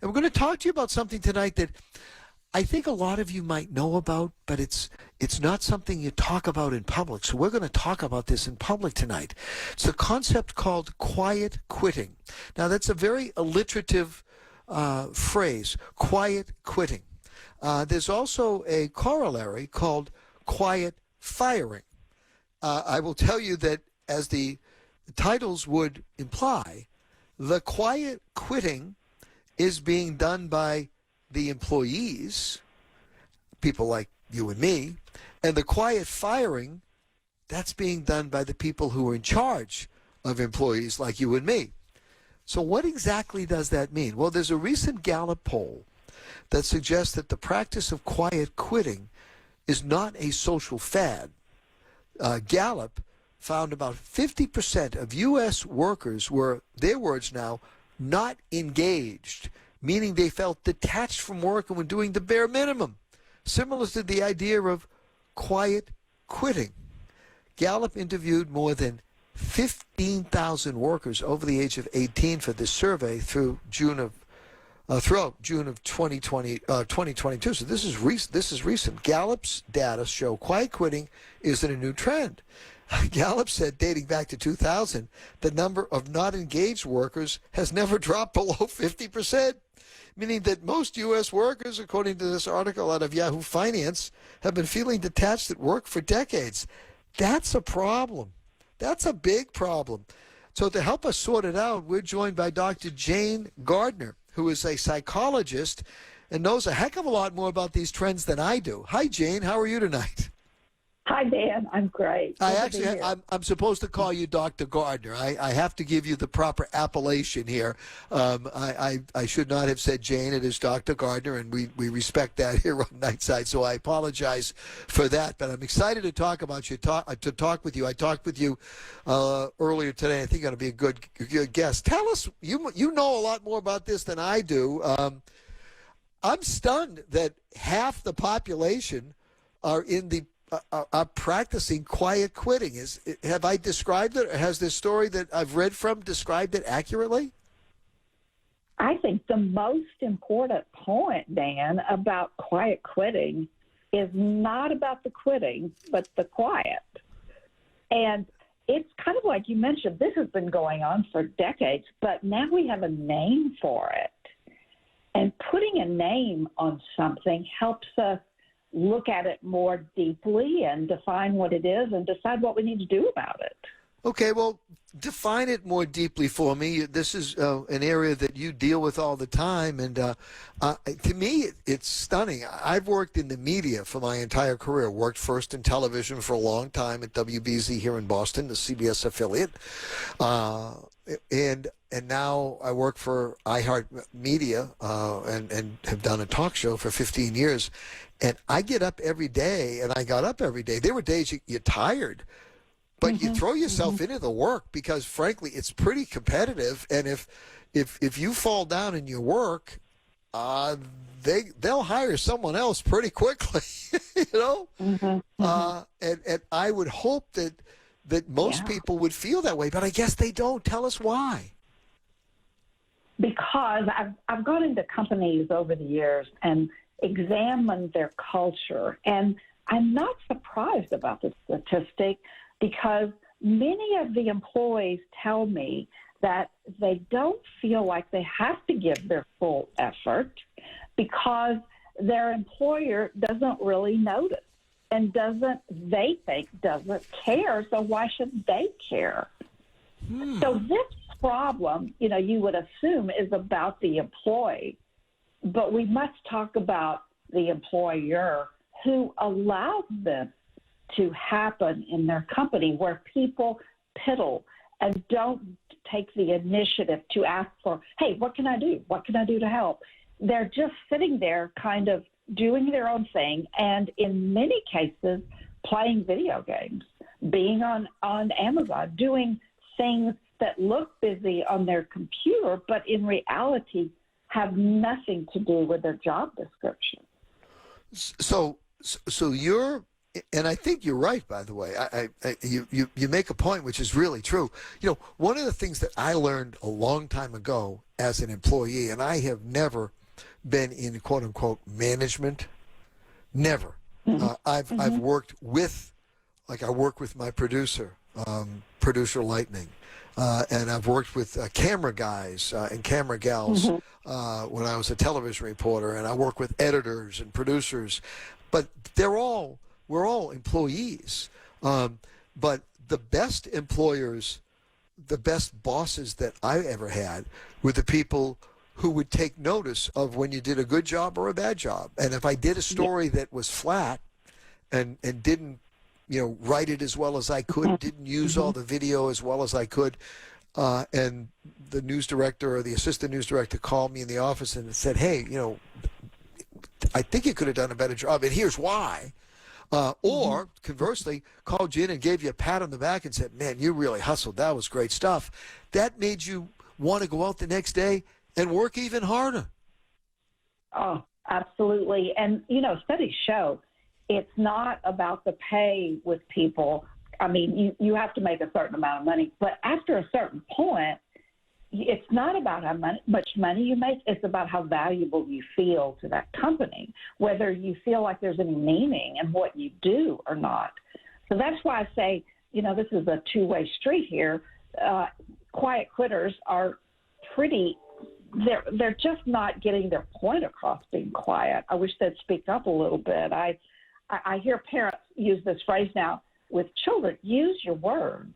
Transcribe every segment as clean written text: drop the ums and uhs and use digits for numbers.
And we're going to talk to you about something tonight that I think a lot of you might know about, but it's not something you talk about in public. So we're going to talk about this in public tonight. It's a concept called quiet quitting. Now, that's a very alliterative phrase, quiet quitting. There's also a corollary called quiet firing. I will tell you that, as the titles would imply, the quiet quitting is being done by the employees, people like you and me, and the quiet firing, that's being done by the people who are in charge of employees like you and me. So what exactly does that mean? Well, there's a recent Gallup poll that suggests that the practice of quiet quitting is not a social fad. Gallup found about 50% of U.S. workers were, their words now, not engaged, meaning they felt detached from work and were doing the bare minimum, similar to the idea of quiet quitting. Gallup interviewed more than 15,000 workers over the age of 18 for this survey throughout June of 2022. So this is recent. Gallup's data show quiet quitting isn't a new trend. Gallup said, dating back to 2000, the number of not engaged workers has never dropped below 50%, meaning that most U.S. workers, according to this article out of Yahoo Finance, have been feeling detached at work for decades. That's a problem. That's a big problem. So to help us sort it out, we're joined by Dr. Jane Gardner, who is a psychologist and knows a heck of a lot more about these trends than I do. Hi, Jane. How are you tonight? Hi, Dan. I'm great. I'm supposed to call you Dr. Gardner. I have to give you the proper appellation here. I should not have said Jane. It is Dr. Gardner, and we respect that here on Nightside. So I apologize for that. But I'm excited to talk about you. To talk with you. I talked with you earlier today. I think you're going to be a good guest. Tell us. You know a lot more about this than I do. I'm stunned that half the population are in the are practicing quiet quitting. Have I described it, or has this story that I've read from described it accurately? I think the most important point, Dan, about quiet quitting is not about the quitting, but the quiet. And it's kind of like you mentioned, this has been going on for decades, but now we have a name for it. And putting a name on something helps us look at it more deeply and define what it is and decide what we need to do about it. Okay, well, define it more deeply for me. This is an area that you deal with all the time, and to me, it's stunning. I've worked in the media for my entire career. Worked first in television for a long time at WBZ here in Boston, the CBS affiliate, and now I work for iHeartMedia and have done a talk show for 15 years. And I get up every day, and I got up every day. There were days you're tired, but you throw yourself into the work because, frankly, it's pretty competitive. And if you fall down in your work, they'll hire someone else pretty quickly, you know. And I would hope that most people would feel that way, but I guess they don't. Tell us why. Because I've gone into companies over the years and examined their culture, and I'm not surprised about the statistic because many of the employees tell me that they don't feel like they have to give their full effort because their employer doesn't really notice and doesn't care, so why should they care? So this problem, you would assume is about the employee, but we must talk about the employer who allows this to happen in their company, where people piddle and don't take the initiative to ask for, hey, what can I do? What can I do to help? They're just sitting there kind of doing their own thing, and in many cases, playing video games, being on Amazon, doing things that look busy on their computer, but in reality have nothing to do with their job description. So you're And I think you're right, by the way. You make a point which is really true. You know, one of the things that I learned a long time ago as an employee, and I have never been in quote unquote management, never. I've worked with, like I work with my producer, producer Lightning, and I've worked with camera guys and camera gals when I was a television reporter, and I work with editors and producers, but we're all employees. But the best employers, the best bosses that I ever had were the people who would take notice of when you did a good job or a bad job. And if I did a story that was flat and didn't, you know, write it as well as I could, didn't use all the video as well as I could, and the news director or the assistant news director called me in the office and said, hey, you know, I think you could have done a better job, and here's why. Or conversely, called you in and gave you a pat on the back and said, man, you really hustled. That was great stuff. That made you want to go out the next day and work even harder. Oh, absolutely. And, you know, studies show it's not about the pay with people. I mean, you have to make a certain amount of money, but after a certain point, it's not about how much money you make. It's about how valuable you feel to that company, whether you feel like there's any meaning in what you do or not. So that's why I say, you know, this is a two-way street here. Quiet quitters are they're just not getting their point across being quiet. I wish they'd speak up a little bit. I hear parents use this phrase now with children, use your words,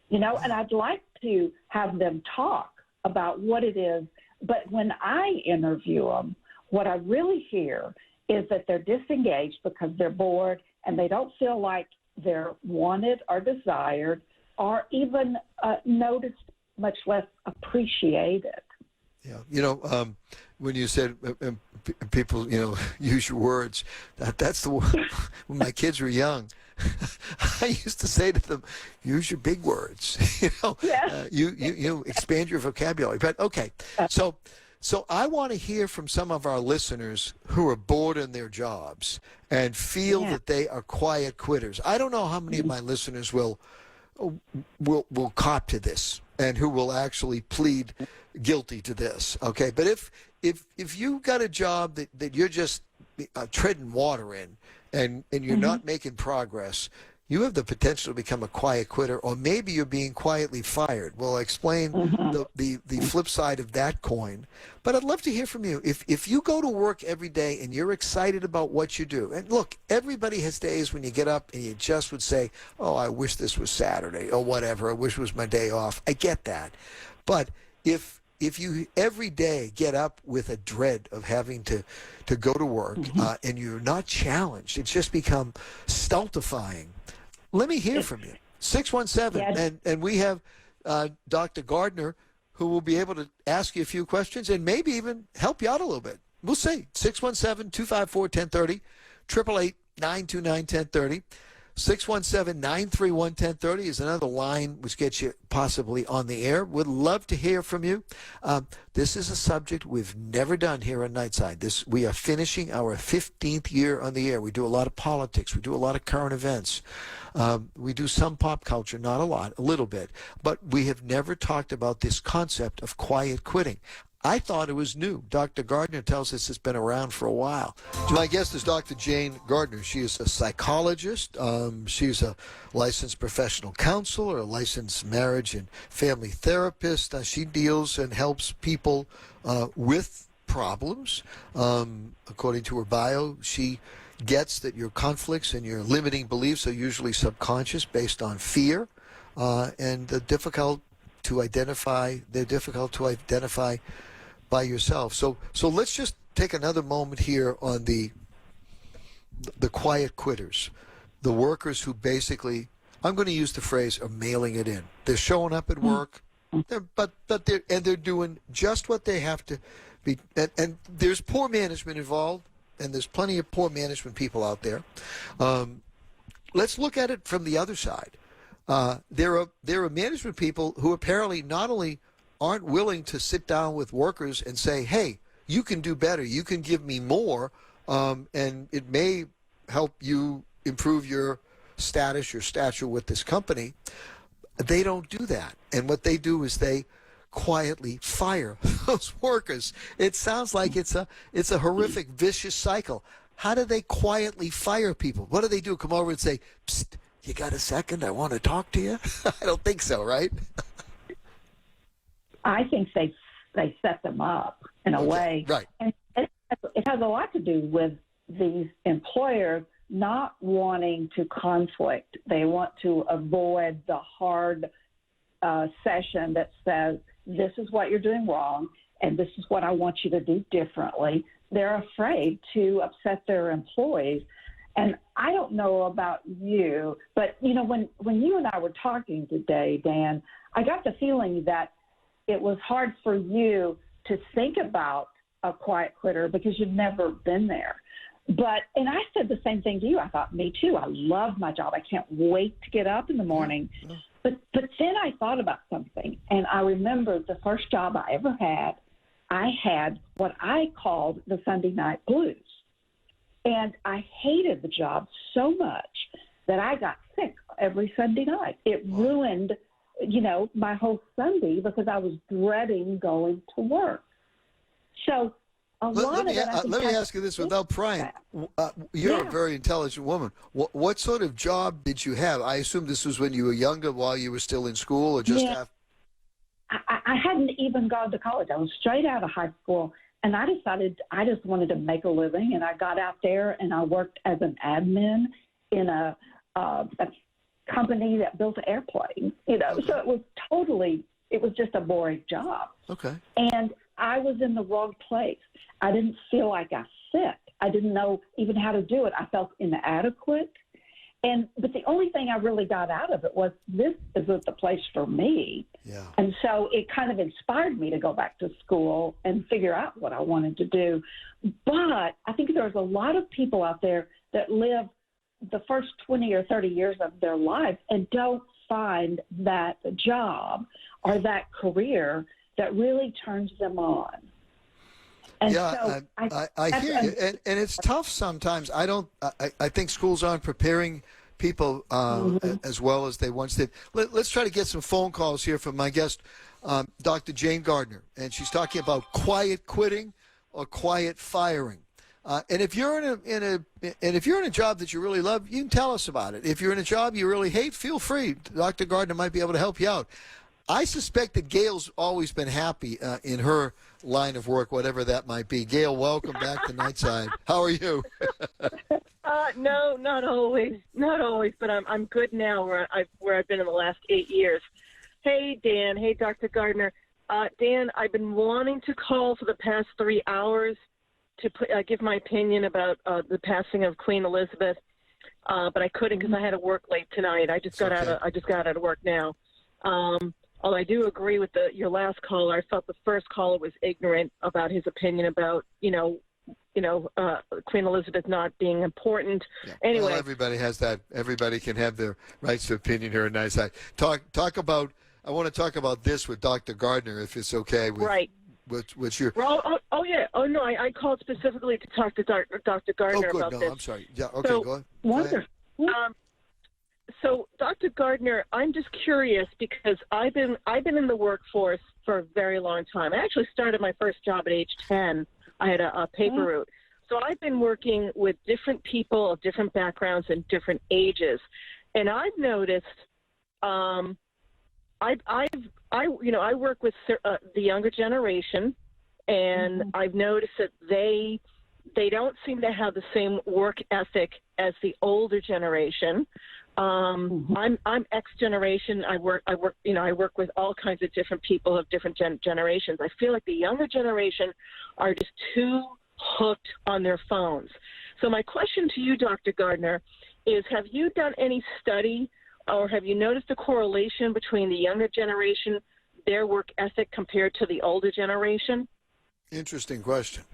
you know, and I'd like to have them talk about what it is. But when I interview them, what I really hear is that they're disengaged because they're bored and they don't feel like they're wanted or desired or even noticed, much less appreciated. Yeah, you know, when you said people, you know, use your words, that's the when my kids were young, I used to say to them, use your big words, you know, you expand your vocabulary. But okay, so I want to hear from some of our listeners who are bored in their jobs and feel that they are quiet quitters. I don't know how many of my listeners will cop to this and who will actually plead guilty to this. Okay, but if you got a job that you're just treading water in and you're not making progress, you have the potential to become a quiet quitter, or maybe you're being quietly fired. We'll explain the flip side of that coin. But I'd love to hear from you. If you go to work every day and you're excited about what you do, and look, everybody has days when you get up and you just would say, oh, I wish this was Saturday or whatever. I wish it was my day off. I get that. But if you every day get up with a dread of having to go to work and you're not challenged, it's just become stultifying. Let me hear from you. 617, and we have Dr. Gardner, who will be able to ask you a few questions and maybe even help you out a little bit. We'll see. 617-254-1030, 888-929-1030. 617-931-1030 is another line which gets you possibly on the air. Would love to hear from you. This is a subject we've never done here on Nightside. We are finishing our 15th year on the air. We do a lot of politics. We do a lot of current events. We do some pop culture, not a lot, a little bit. But we have never talked about this concept of quiet quitting. I thought it was new. Dr. Gardner tells us it's been around for a while. My guest is Dr. Jane Gardner. She is a psychologist. She's a licensed professional counselor, a licensed marriage and family therapist. She deals and helps people with problems. According to her bio, she gets that your conflicts and your limiting beliefs are usually subconscious, based on fear, and they're difficult to identify by yourself. So let's just take another moment here on the quiet quitters, the workers who basically, I'm going to use the phrase, are mailing it in. They're showing up at work, they're doing just what they have to be. And there's poor management involved, and there's plenty of poor management people out there. Let's look at it from the other side. There are management people who apparently not only aren't willing to sit down with workers and say, hey, you can do better, you can give me more, and it may help you improve your status, your stature with this company. They don't do that. And what they do is they quietly fire those workers. It sounds like it's a horrific, vicious cycle. How do they quietly fire people? What do they do? Come over and say, "Psst, you got a second? I want to talk to you?" I don't think so, right? I think they set them up in a way. Right. And it has a lot to do with these employers not wanting to conflict. They want to avoid the hard session that says, this is what you're doing wrong, and this is what I want you to do differently. They're afraid to upset their employees. And I don't know about you, but, when you and I were talking today, Dan, I got the feeling that it was hard for you to think about a quiet quitter because you've never been there. And I said the same thing to you. I thought, me too. I love my job. I can't wait to get up in the morning. But then I thought about something, and I remembered the first job I ever had. I had what I called the Sunday night blues. And I hated the job so much that I got sick every Sunday night. It ruined, my whole Sunday because I was dreading going to work. So let me ask you this without prying. You're a very intelligent woman. What sort of job did you have? I assume this was when you were younger, while you were still in school, or just after? I hadn't even gone to college. I was straight out of high school, and I decided I just wanted to make a living. And I got out there and I worked as an admin in a company that built airplanes. So it was just a boring job. Okay. And I was in the wrong place. I didn't feel like I fit. I didn't know even how to do it. I felt inadequate. But the only thing I really got out of it was, this isn't the place for me. Yeah. And so it kind of inspired me to go back to school and figure out what I wanted to do. But I think there's a lot of people out there that live the first 20 or 30 years of their life and don't find that job or that career that really turns them on. And yeah, so I hear you, and it's tough sometimes. I think schools aren't preparing people as well as they once did. Let's try to get some phone calls here from my guest, Dr. Jane Gardner, and she's talking about quiet quitting or quiet firing. And if you're in a job that you really love, you can tell us about it. If you're in a job you really hate, feel free. Dr. Gardner might be able to help you out. I suspect that Gail's always been happy in her line of work, whatever that might be. Gail, welcome back to Nightside. How are you? No, not always, but I'm good now where I've been in the last 8 years. Hey, Dan. Hey, Dr. Gardner. Dan, I've been wanting to call for the past 3 hours to give my opinion about the passing of Queen Elizabeth, but I couldn't because I had to work late tonight. I just got out of work now. Although I do agree with your last caller. I felt the first caller was ignorant about his opinion about Queen Elizabeth not being important. Yeah. Anyway, well, everybody has that. Everybody can have their rights to opinion here at Nightside. Talk about. I want to talk about this with Dr. Gardner, if it's okay. Right. What's your? Oh yeah. Oh no, I called specifically to talk to Dr. Gardner about this. I'm sorry. Yeah. Okay. So, go ahead. Wonderful. So, Dr. Gardner, I'm just curious because I've been in the workforce for a very long time. I actually started my first job at age 10. I had a paper route. So I've been working with different people of different backgrounds and different ages, and I've noticed, I work with the younger generation, and I've noticed that they don't seem to have the same work ethic as the older generation. I'm X generation. I work with all kinds of different people of different generations. I feel like the younger generation are just too hooked on their phones. So my question to you, Dr. Gardner, is have you done any study or have you noticed a correlation between the younger generation, their work ethic compared to the older generation? Interesting question.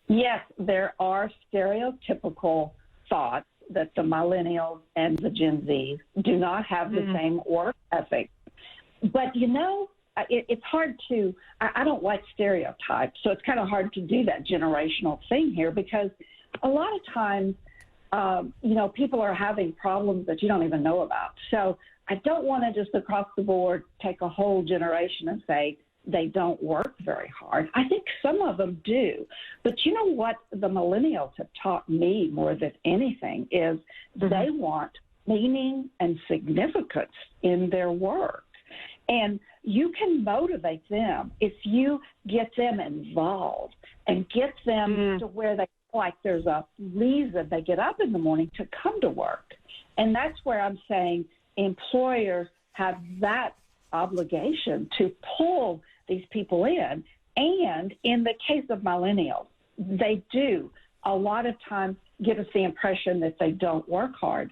Yes, there are stereotypical thoughts that the millennials and the Gen Zs do not have the same work ethic. But, it's hard to – I don't like stereotypes, so it's kind of hard to do that generational thing here because a lot of times people are having problems that you don't even know about. So I don't want to just across the board take a whole generation and say they don't work very hard. I think some of them do. But you know what the millennials have taught me more than anything is they want meaning and significance in their work. And you can motivate them if you get them involved and get them to where they feel like there's a reason they get up in the morning to come to work. And that's where I'm saying employers have that obligation to pull these people in. And in the case of millennials, they do a lot of times give us the impression that they don't work hard.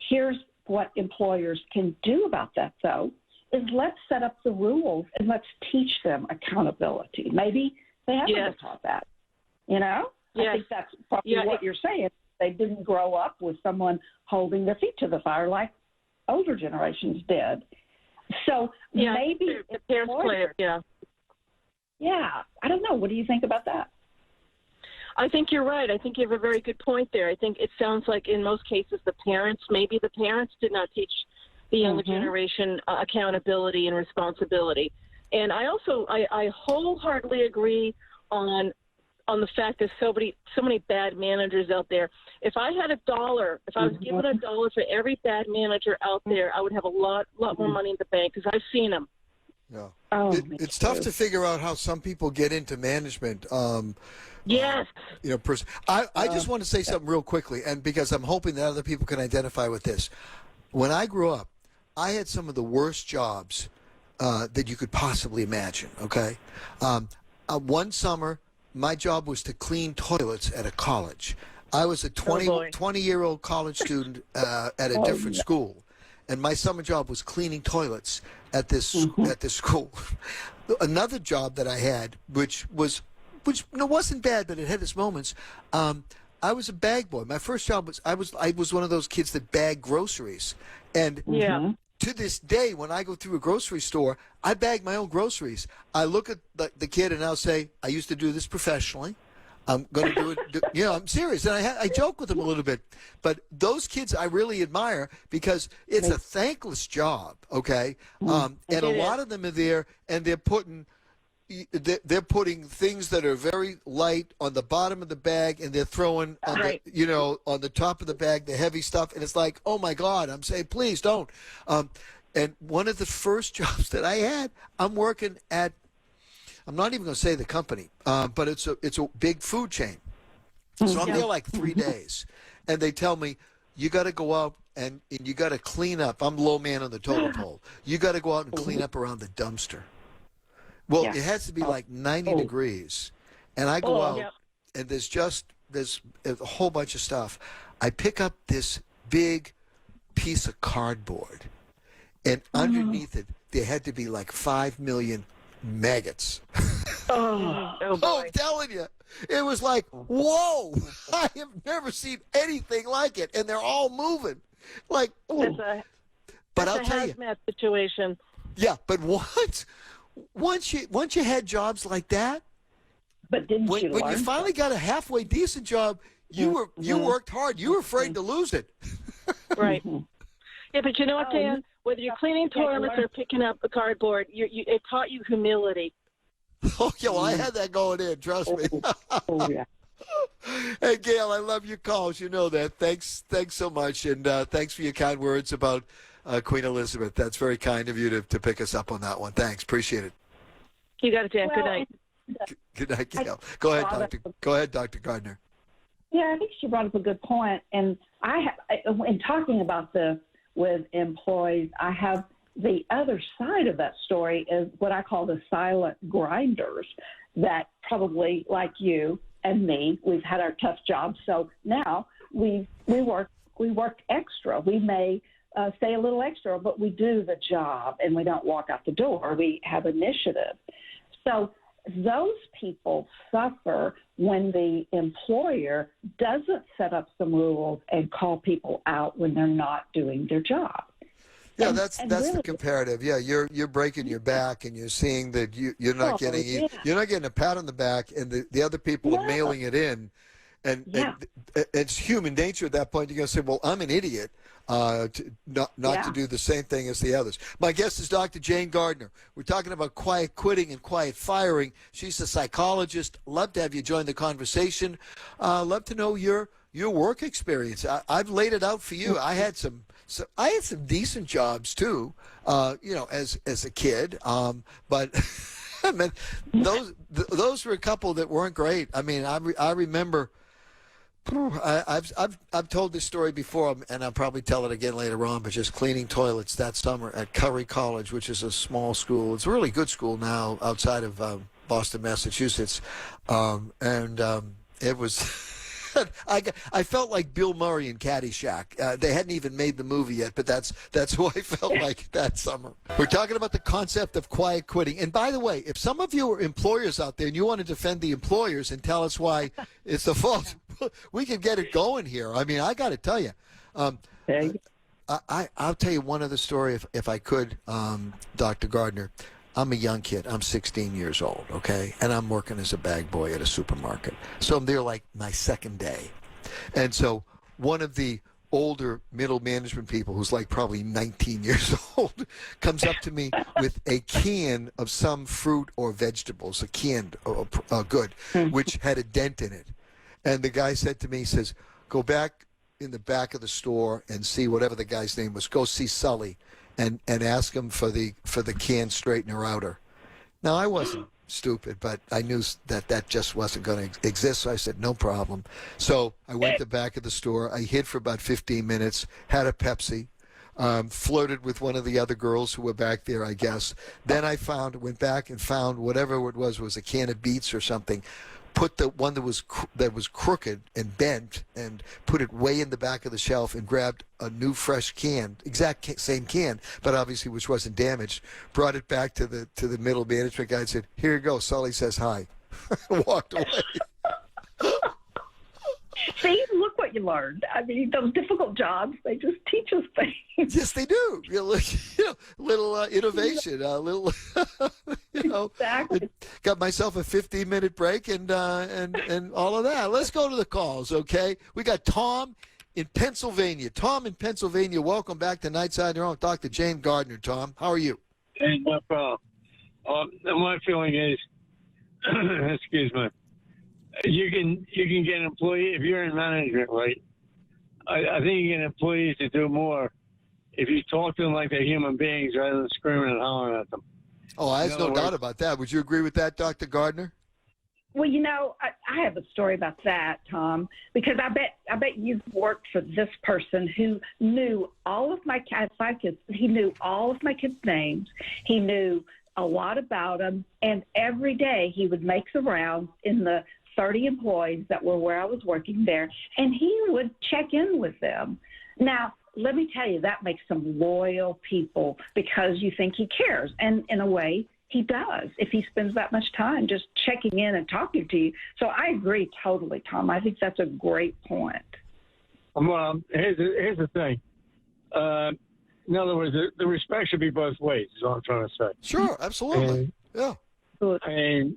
Here's what employers can do about that, though, is let's set up the rules and let's teach them accountability. Maybe they haven't been taught that, I think that's probably what you're saying. They didn't grow up with someone holding their feet to the fire like older generations did. So maybe the parents play it, Yeah, I don't know. What do you think about that? I think you're right. I think you have a very good point there. I think it sounds like in most cases maybe the parents did not teach the younger generation accountability and responsibility. And I wholeheartedly agree on the fact there's so many bad managers out there. If I had $1, if I was given $1 for every bad manager out there, I would have a lot more money in the bank because I've seen them. Yeah. It's tough to figure out how some people get into management. Yes. I just want to say something real quickly, and because I'm hoping that other people can identify with this. When I grew up, I had some of the worst jobs that you could possibly imagine, okay? One summer, my job was to clean toilets at a college. I was a 20-year-old college student at a different school, and my summer job was cleaning toilets at this school. Another job that I had, which wasn't bad, but it had its moments. I was a bag boy. My first job was I was one of those kids that bagged groceries, and to this day, when I go through a grocery store, I bag my own groceries. I look at the kid and I'll say, I used to do this professionally. I'm going to do it. I'm serious. And I joke with them a little bit. But those kids I really admire because it's a thankless job, okay? And a lot of them are there and they're putting things that are very light on the bottom of the bag, and they're throwing on on the top of the bag the heavy stuff, and it's like, oh my God! I'm saying, please don't. And one of the first jobs that I had, I'm working at. I'm not even going to say the company, but it's a big food chain. So I'm there like 3 days, and they tell me you got to go out and you got to clean up. I'm low man on the totem pole. You got to go out and clean up around the dumpster. Well, it has to be like 90 degrees, and I go out, and there's a whole bunch of stuff. I pick up this big piece of cardboard, and underneath it, there had to be like 5 million maggots. Oh, I'm telling you, it was like, whoa! I have never seen anything like it, and they're all moving, like. But I'll tell you, hazmat situation. Yeah, but once you had jobs like that, but didn't you when you finally got a halfway decent job, you worked hard. You were afraid to lose it. Right. Yeah, but you know what, Dan? Whether you're cleaning toilets or picking up the cardboard, it taught you humility. Oh, yeah, well, I had that going in. Trust me. Hey, Gail, I love your calls. You know that. Thanks so much, and thanks for your kind words about Queen Elizabeth. That's very kind of you to pick us up on that one. Thanks. Appreciate it. You got it, Dan. Good night. Good night, Gail. Go ahead, Dr. Gardner. Yeah, I think she brought up a good point. And in talking about this with employees, I have the other side of that story is what I call the silent grinders that probably, like you and me, we've had our tough jobs. So now we work extra. We may stay a little extra, but we do the job and we don't walk out the door. We have initiative. So those people suffer when the employer doesn't set up some rules and call people out when they're not doing their job. Yeah, that's really the comparative. Yeah, you're breaking your back, and you're seeing that you're not getting a pat on the back, and the other people are mailing it in, and it's human nature at that point. You're going to say, well, I'm an idiot not to do the same thing as the others. My guest is Dr. Jane Gardner. We're talking about quiet quitting and quiet firing. She's a psychologist. Love to have you join the conversation. Love to know your work experience. I've laid it out for you. I had some decent jobs too, as a kid. But I mean, those were a couple that weren't great. I mean, I remember. I've told this story before, and I'll probably tell it again later on. But just cleaning toilets that summer at Curry College, which is a small school. It's a really good school now outside of Boston, Massachusetts, and it was. I felt like Bill Murray in Caddyshack. They hadn't even made the movie yet, but that's who I felt like that summer. We're talking about the concept of quiet quitting. And by the way, if some of you are employers out there and you want to defend the employers and tell us why it's the fault, we can get it going here. I mean, I got to tell you. I'll tell you one other story if I could, Dr. Gardner. I'm a young kid. I'm 16 years old, okay? And I'm working as a bag boy at a supermarket. So I'm there like my second day. And so one of the older middle management people who's like probably 19 years old comes up to me with a can of some fruit or vegetables, a canned good, which had a dent in it. And the guy said to me, he says, go back in the back of the store and see whatever the guy's name was. Go see Sully. And ask him for the can straightener outer. Now, I wasn't stupid, but I knew that just wasn't going to exist, so I said, no problem. So I went to the back of the store. I hid for about 15 minutes, had a Pepsi, flirted with one of the other girls who were back there, I guess. Then went back and found whatever it was a can of beets or something, put the one that was crooked and bent and put it way in the back of the shelf and grabbed a new fresh can, same can, but obviously which wasn't damaged, brought it back to the middle management guy and said, here you go, Sully says hi. Walked away. See, look what you learned. I mean, those difficult jobs, they just teach us things. Yes, they do. Little innovation, little, Exactly. Got myself a 15-minute break and all of that. Let's go to the calls, okay? We got Tom in Pennsylvania. Tom in Pennsylvania, welcome back to Nightside. You're on with Dr. Jane Gardner. Tom, how are you? Hey, no problem. My feeling is, excuse me, you can get an employee if you're in management, right? I think you get employees to do more if you talk to them like they're human beings rather than screaming and hollering at them. Oh, there's no doubt about that. Would you agree with that, Dr. Gardner? Well, I have a story about that, Tom, because I bet you've worked for this person who knew all of my kids. He knew all of my kids' names. He knew a lot about them, and every day he would make the rounds in the 30 employees that were where I was working there, and he would check in with them. Now, let me tell you, that makes some loyal people because you think he cares. And in a way, he does if he spends that much time just checking in and talking to you. So I agree totally, Tom. I think that's a great point. Well, here's the thing. In other words, the respect should be both ways, is what I'm trying to say. Sure, absolutely. Yeah. And,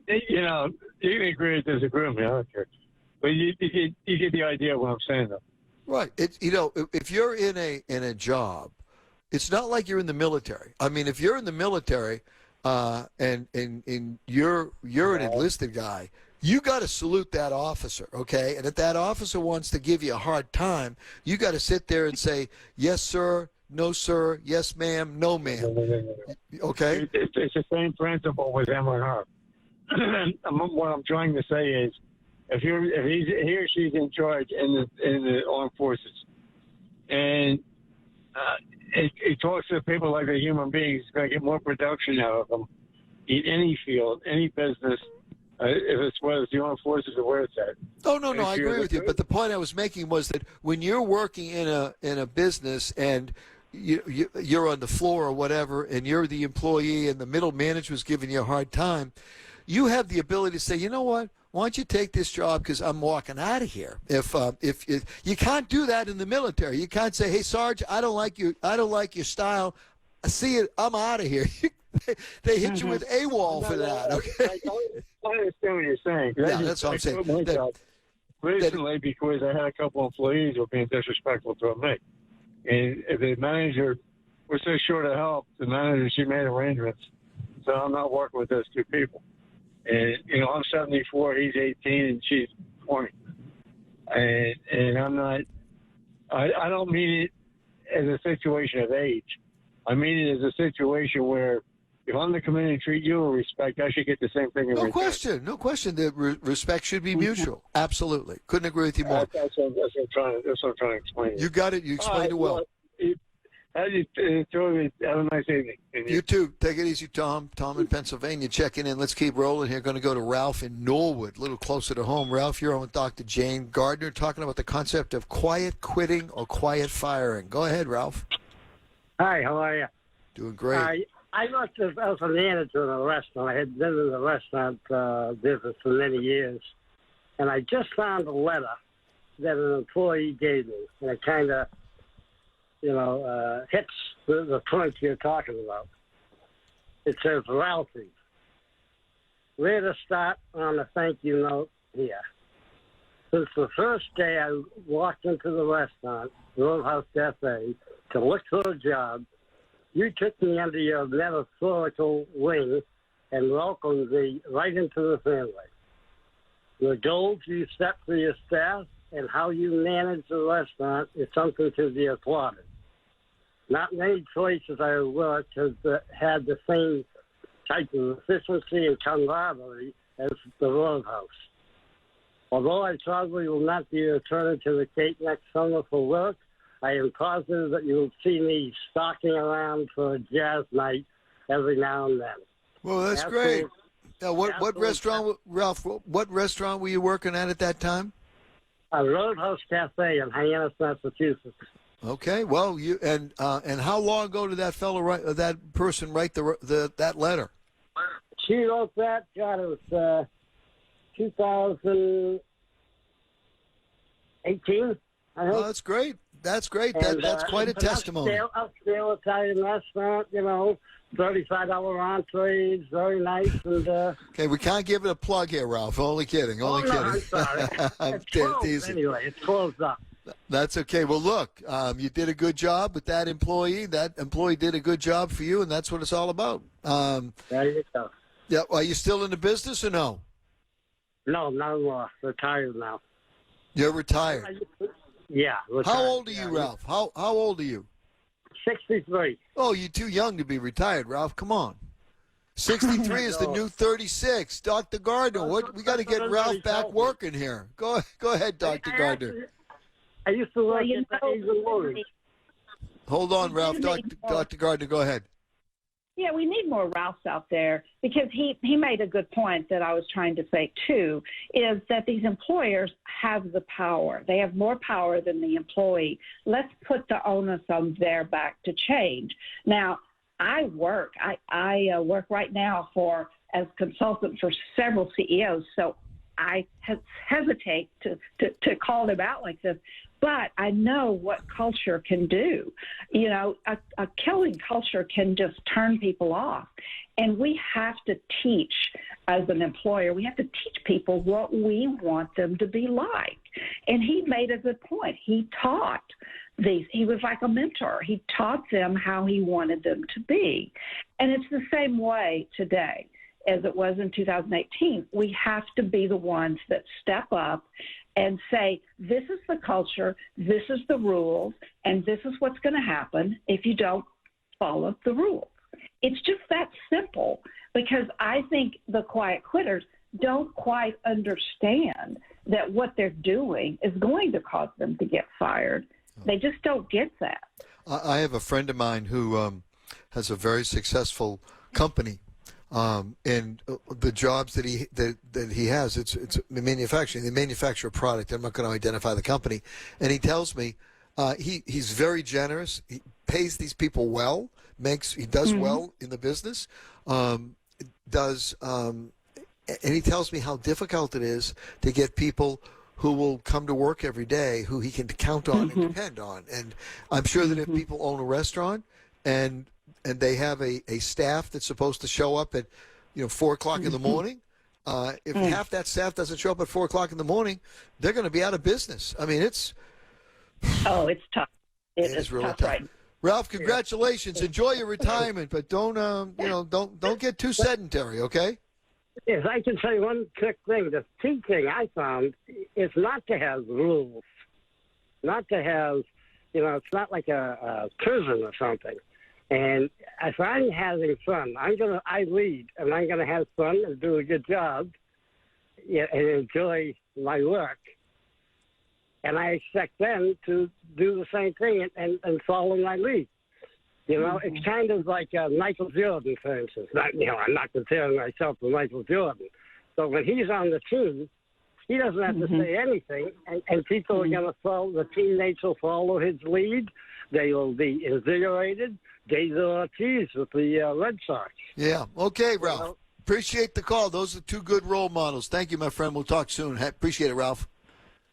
you can agree or disagree with me. I don't care. But you get the idea of what I'm saying, though. Right. If you're in a job, it's not like you're in the military. I mean, if you're in the military and you're an enlisted guy, you got to salute that officer, okay? And if that officer wants to give you a hard time, you got to sit there and say, yes, sir, no, sir, yes, ma'am, no, ma'am. Okay? It's the same principle with him or her. What I'm trying to say is, if he or she's in charge in the armed forces, and he talks to people like they're human beings, he's going to get more production out of them in any field, any business, whether it's the armed forces or where it's at. Oh no, I agree with you. But the point I was making was that when you're working in a business and you're on the floor or whatever, and you're the employee, and the middle management's giving you a hard time, you have the ability to say, you know what? Why don't you take this job because I'm walking out of here? If you can't do that in the military, you can't say, "Hey, Sarge, I don't like your style. I see it. I'm out of here." They hit you with AWOL for that. Okay. I understand what you're saying. Yeah, that's what I'm saying. recently because I had a couple employees who were being disrespectful to me. And if the manager was so short of help, the manager, she made arrangements. So I'm not working with those two people. And, you know, I'm 74, he's 18, and she's 20. And I'm not, I don't mean it as a situation of age. I mean it as a situation where if I'm to come in and treat you with respect, I should get the same thing in return. No question. The respect should be mutual. Absolutely. Couldn't agree with you more. That's what I'm trying to explain. You got it. You explained it well. Have a nice evening. You too. Take it easy, Tom. Tom in Pennsylvania checking in. Let's keep rolling here. Going to go to Ralph in Norwood, a little closer to home. Ralph, you're on with Dr. Jane Gardner talking about the concept of quiet quitting or quiet firing. Go ahead, Ralph. Hi, how are you? Doing great. I was a manager in a restaurant. I had been in the restaurant business for many years. And I just found a letter that an employee gave me. And it kind of, hits the point you're talking about. It says, Ralphie, where to start on the thank you note here. Since the first day I walked into the restaurant, Roadhouse Cafe, to look for a job, you took me under your metaphorical wing and welcomed me right into the family. The goals you set for your staff and how you manage the restaurant is something to be applauded. Not many places I worked have had the same type of efficiency and camaraderie as the Roadhouse. Although I probably will not be returning to the Cape next summer for work, I am positive that you will see me stalking around for a jazz night every now and then. Well, that's great. Now, what restaurant, Ralph? What restaurant were you working at that time? A Roadhouse Cafe in Hyannis, Massachusetts. Okay. Well, you and how long ago did that person write that letter? She wrote that. God, it was 2018. Oh, that's great. That's great. That's quite a testimony. Upscale Italian restaurant, $35 entrees, very nice. And okay, we can't give it a plug here, Ralph. Only kidding. Only kidding. I'm sorry. It's closed anyway. It's closed up. That's okay. Well, look, you did a good job with that employee. That employee did a good job for you, and that's what it's all about. There you go. Yeah. Are you still in the business or no? No, not anymore. Retired now. You're retired. Yeah. Retired. How old are you, Ralph? How old are you? 63. Oh, you're too young to be retired, Ralph. Come on. 63 is the new 36. Dr. Gardner, we got to get Ralph back working here. Go ahead, Dr. Gardner. I used to work at the Asian Warriors. Hold on, Ralph. Dr. Gardner, go ahead. Yeah, we need more Ralphs out there because he made a good point that I was trying to say too, is that these employers have the power. They have more power than the employee. Let's put the onus on their back to change. Now, I work right now as consultant for several CEOs, so I hesitate to call them out like this. But I know what culture can do. A killing culture can just turn people off. And we have to teach, as an employer, we have to teach people what we want them to be like. And he made a good point. He taught these. He was like a mentor. He taught them how he wanted them to be. And it's the same way today as it was in 2018. We have to be the ones that step up and say, this is the culture, this is the rules, and this is what's going to happen if you don't follow the rules. It's just that simple, because I think the quiet quitters don't quite understand that what they're doing is going to cause them to get fired. They just don't get that. I have a friend of mine who has a very successful company. And the jobs that he has, it's manufacturing. They manufacture a product. I'm not going to identify the company. And he tells me he's very generous. He pays these people well. He does well in the business. And he tells me how difficult it is to get people who will come to work every day, who he can count on and depend on. And I'm sure that if people own a restaurant and they have a staff that's supposed to show up at 4 o'clock in the morning, If half that staff doesn't show up at 4 o'clock in the morning, they're going to be out of business. I mean, it's tough. It is really tough, tough. right? Ralph, congratulations. Enjoy your retirement, but don't get too sedentary, okay? If I can say one quick thing, the key thing I found is not to have rules, not to have, it's not like a prison or something. And if I'm having fun, I lead, and I'm going to have fun and do a good job and enjoy my work. And I expect them to do the same thing and follow my lead. It's kind of like Michael Jordan, for instance. I'm not comparing myself to Michael Jordan. But when he's on the team, he doesn't have to say anything, and people are going to follow, the teammates will follow his lead. They will be invigorated. Gator Ortiz with the Red Sox. Yeah. Okay, Ralph. Appreciate the call. Those are two good role models. Thank you, my friend. We'll talk soon. Appreciate it, Ralph.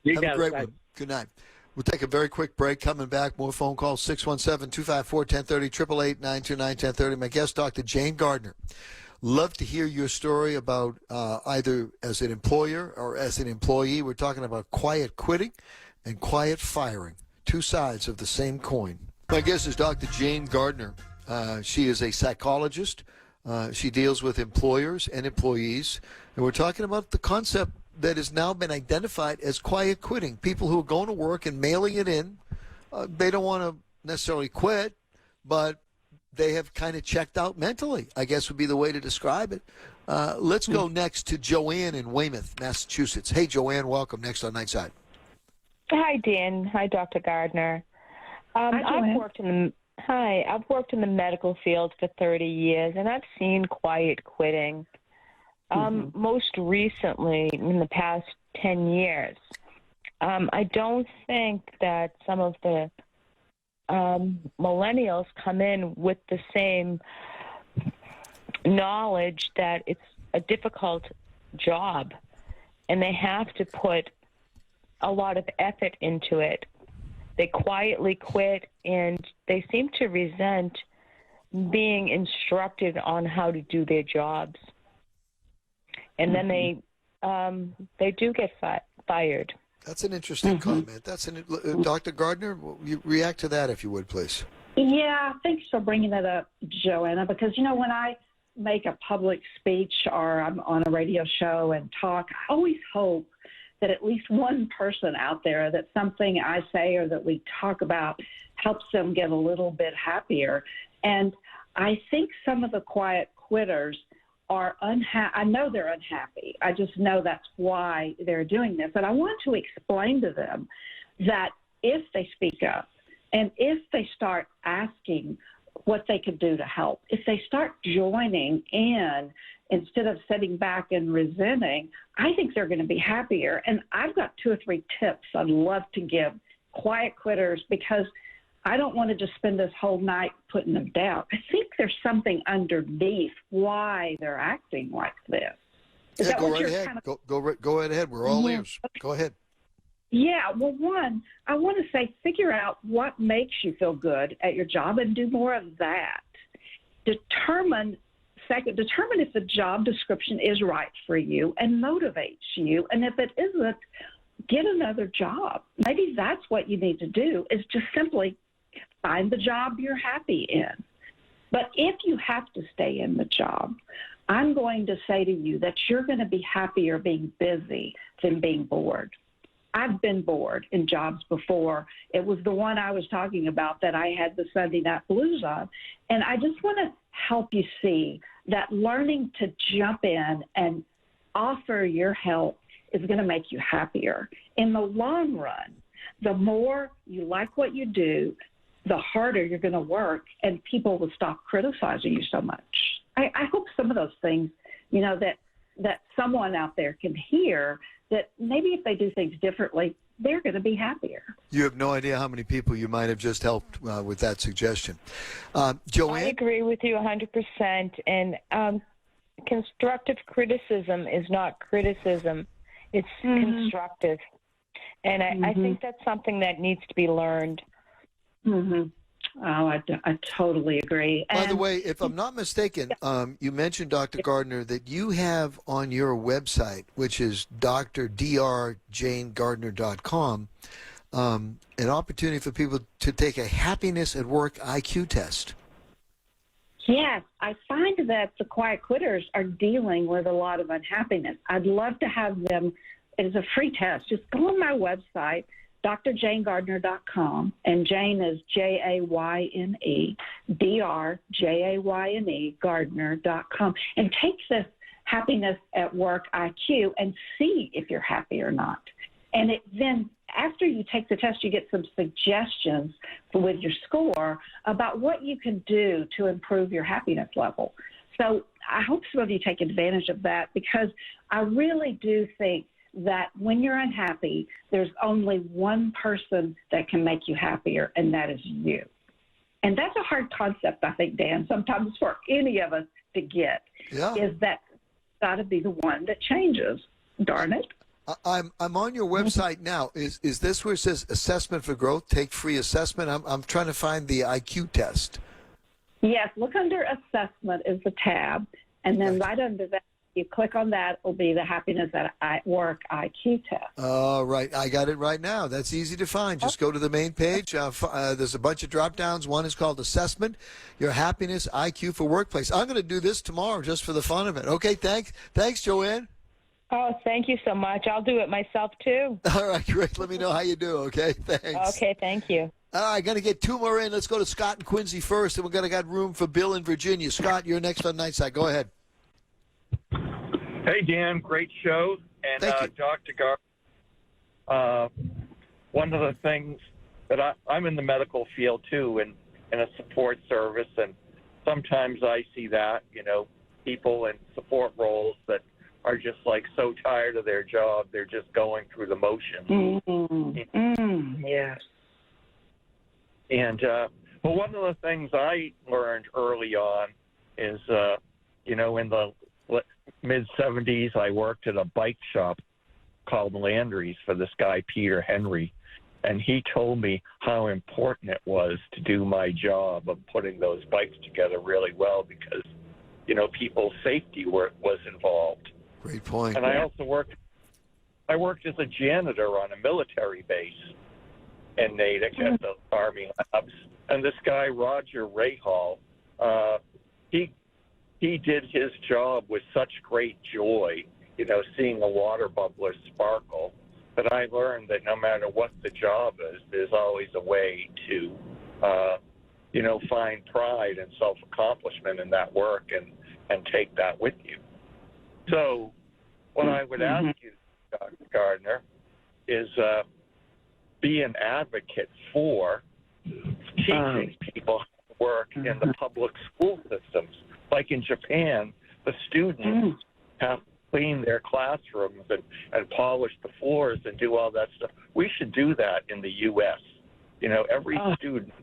Have a great one. Good night. We'll take a very quick break. Coming back, more phone calls, 617-254-1030, 888-929-1030. My guest, Dr. Jane Gardner. Love to hear your story about either as an employer or as an employee. We're talking about quiet quitting and quiet firing, two sides of the same coin. My guest is Dr. Jane Gardner. She is a psychologist. She deals with employers and employees. And we're talking about the concept that has now been identified as quiet quitting. People who are going to work and mailing it in, they don't want to necessarily quit, but they have kind of checked out mentally, I guess would be the way to describe it. Let's go next to Joanne in Weymouth, Massachusetts. Hey, Joanne, welcome. Next on Nightside. Hi, Dan. Hi, Dr. Gardner. I've worked in the medical field for 30 years, and I've seen quiet quitting. Most recently, in the past 10 years. I don't think that some of the millennials come in with the same knowledge that it's a difficult job, and they have to put a lot of effort into it. They quietly quit, and they seem to resent being instructed on how to do their jobs. And then they do get fired. That's an interesting comment. Dr. Gardner, you react to that if you would, please. Yeah, thanks for bringing that up, Joanna, because, when I make a public speech or I'm on a radio show and talk, I always hope that at least one person out there that something I say or that we talk about helps them get a little bit happier. And I think some of the quiet quitters are unhappy. I know they're unhappy. I just know that's why they're doing this. And I want to explain to them that if they speak up and if they start asking what they could do to help, if they start joining in instead of sitting back and resenting, I think they're going to be happier. And I've got 2 or 3 tips I'd love to give quiet quitters, because I don't want to just spend this whole night putting them down. I think there's something underneath why they're acting like this. Yeah, go right ahead. Go right ahead. We're all ears. Go ahead. Yeah, well, one, I want to say figure out what makes you feel good at your job and do more of that. Determine if the job description is right for you and motivates you. And if it isn't, get another job. Maybe that's what you need to do, is just simply find the job you're happy in. But if you have to stay in the job, I'm going to say to you that you're going to be happier being busy than being bored. I've been bored in jobs before. It was the one I was talking about that I had the Sunday Night Blues on. And I just want to help you see that learning to jump in and offer your help is going to make you happier. In the long run, the more you like what you do, the harder you're going to work, and people will stop criticizing you so much. I hope some of those things, that someone out there can hear, that maybe if they do things differently, they're going to be happier. You have no idea how many people you might have just helped with that suggestion. Joanne? I agree with you 100%. And constructive criticism is not criticism. It's constructive. And I think that's something that needs to be learned. I totally agree. By the And way, if I'm not mistaken, you mentioned, Dr. Gardner, that you have on your website, which is drjanegardner.com, an opportunity for people to take a happiness at work IQ test. yes, I find that the quiet quitters are dealing with a lot of unhappiness. I'd love to have them. It is a free test. Just go on my website, drjanegardner.com, and Jane is Jayne, DRJAYNE, Gardner.com, and take this happiness at work IQ and see if you're happy or not. And then after you take the test, you get some suggestions with your score about what you can do to improve your happiness level. So I hope some of you take advantage of that, because I really do think that when you're unhappy, there's only one person that can make you happier, and that is you. And that's a hard concept, I think, Dan, sometimes for any of us to get, is that got to be the one that changes. Darn it. I'm on your website now. Is this where it says assessment for growth? Take free assessment. I'm trying to find the IQ test. Yes, look under assessment is the tab, and then right under that, you click on that, will be the happiness at work IQ test. All right, I got it right now. That's easy to find. Just go to the main page. There's a bunch of drop downs. One is called assessment, your happiness IQ for workplace. I'm going to do this tomorrow just for the fun of it. Okay, thanks, Joanne. Oh, thank you so much. I'll do it myself, too. All right, great. Let me know how you do, okay? Thanks. Okay, thank you. All right, got to get two more in. Let's go to Scott and Quincy first, and we're going to got room for Bill in Virginia. Scott, you're next on Nightside. Go ahead. Hey, Dan, great show. And Dr. Gardner, one of the things that I'm in the medical field, too, and in a support service, and sometimes I see that, people in support roles that are just like so tired of their job, they're just going through the motions. Yes. And but one of the things I learned early on is, in the mid-'70s, I worked at a bike shop called Landry's for this guy, Peter Henry. And he told me how important it was to do my job of putting those bikes together really well, because, people's safety was involved. Great point. And I also worked as a janitor on a military base in Natick at the Army Labs. And this guy, Roger Rahal, he did his job with such great joy, seeing a water bubbler sparkle, that I learned that no matter what the job is, there's always a way to, find pride and self-accomplishment in that work and take that with you. So what I would ask you, Dr. Gardner, is be an advocate for teaching people how to work in the public school systems. Like in Japan, the students have to clean their classrooms and polish the floors and do all that stuff. We should do that in the U.S. Every student,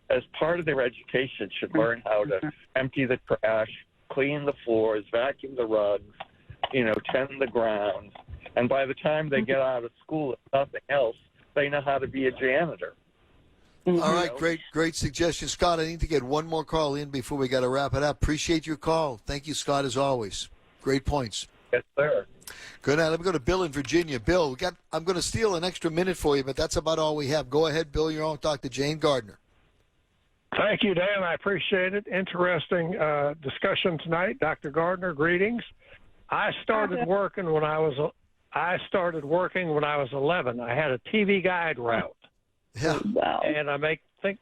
as part of their education, should learn how to empty the trash, clean the floors, vacuum the rugs, tend the grounds. And by the time they get out of school, if nothing else, they know how to be a janitor. All right, great suggestion. Scott, I need to get one more call in before we got to wrap it up. Appreciate your call. Thank you, Scott, as always. Great points. Yes, sir. Good night. Let me go to Bill in Virginia. Bill, I'm going to steal an extra minute for you, but that's about all we have. Go ahead, Bill. You're on. Talk to Jane Gardner. Thank you, Dan. I appreciate it. Interesting discussion tonight. Dr. Gardner, greetings. I started working when I was 11. I had a TV guide route. Yeah. Wow. And I think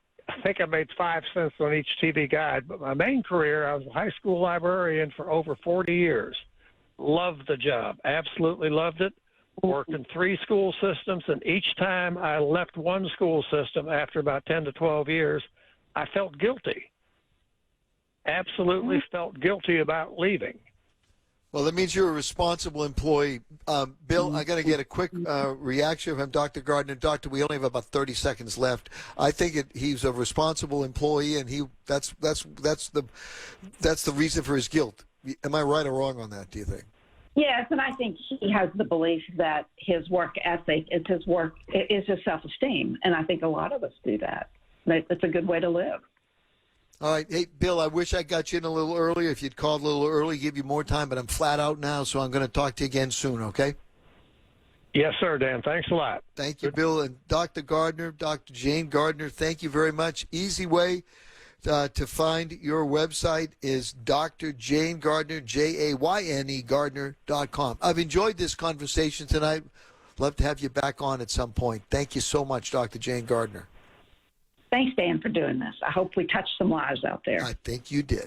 I made 5 cents on each TV guide. But my main career, I was a high school librarian for over 40 years. Loved the job. Absolutely loved it. Worked in 3 school systems, and each time I left one school system after about 10 to 12 years, I felt guilty. Absolutely felt guilty about leaving. Well, that means you're a responsible employee. Bill, I got to get a quick reaction from Dr. Gardner. Doctor, we only have about 30 seconds left. I think he's a responsible employee, and that's the reason for his guilt. Am I right or wrong on that, do you think? Yes, and I think he has the belief that his work ethic is his self-esteem, and I think a lot of us do that. It's a good way to live. All right. Hey, Bill, I wish I got you in a little earlier. If you'd called a little early, give you more time, but I'm flat out now, so I'm going to talk to you again soon, okay? Yes, sir, Dan. Thanks a lot. Thank you, Bill. And Dr. Gardner, Dr. Jane Gardner, thank you very much. Easy way to find your website is Dr. Jane Gardner, Jayne Gardner.com. I've enjoyed this conversation tonight. Love to have you back on at some point. Thank you so much, Dr. Jane Gardner. Thanks, Dan, for doing this. I hope we touched some lives out there. I think you did.